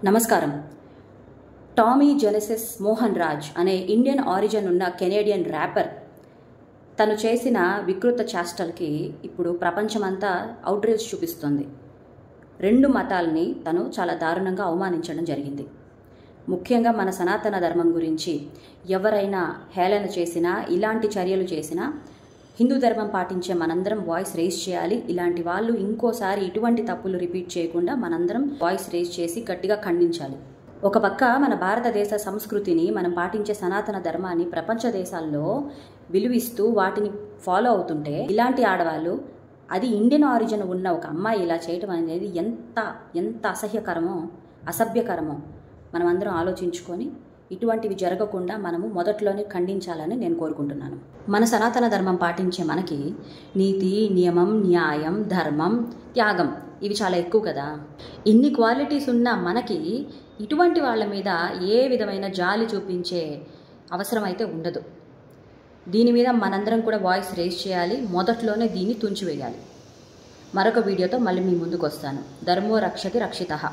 నమస్కారం. Tommy Genesis Mohan Raj అనే Indian origin ఉన్న కెనేడియన్ ర్యాపర్ తను చేసిన వికృత చేష్టలకి ఇప్పుడు ప్రపంచమంతా అవుట్రేజ్ చూపిస్తుంది. 2 మతాలని తను చాలా దారుణంగా అవమానించడం జరిగింది. ముఖ్యంగా మన సనాతన ధర్మం గురించి ఎవరైనా హేళన చేసినా, ఇలాంటి చర్యలు చేసినా హిందూ ధర్మం పాటించే మనందరం వాయిస్ రేజ్ చేయాలి. ఇలాంటి వాళ్ళు ఇంకోసారి ఇటువంటి తప్పులు రిపీట్ చేయకుండా మనందరం వాయిస్ రేజ్ చేసి గట్టిగా ఖండించాలి. ఒక పక్క మన భారతదేశ సంస్కృతిని, మనం పాటించే సనాతన ధర్మాన్ని ప్రపంచ దేశాల్లో విలువిస్తూ వాటిని ఫాలో అవుతుంటే, ఇలాంటి ఆడవాళ్ళు, అది ఇండియన్ ఆరిజిన్ ఉన్న ఒక అమ్మాయి ఇలా చేయటం అనేది ఎంత అసహ్యకరమో, అసభ్యకరమో మనమందరం ఆలోచించుకొని ఇటువంటివి జరగకుండా మనము మొదట్లోనే ఖండించాలని నేను కోరుకుంటున్నాను. మన సనాతన ధర్మం పాటించే మనకి నీతి, నియమం, న్యాయం, ధర్మం, త్యాగం ఇవి చాలా ఎక్కువ కదా. ఇన్ని క్వాలిటీస్ ఉన్న మనకి ఇటువంటి వాళ్ళ మీద ఏ విధమైన జాలి చూపించే అవసరం అయితే ఉండదు. దీని మీద మనందరం కూడా వాయిస్ రేజ్ చేయాలి. మొదట్లోనే దీన్ని తుంచివేయాలి. మరొక వీడియోతో మళ్ళీ మీ ముందుకు వస్తాను. ధర్మో రక్షతి రక్షితః.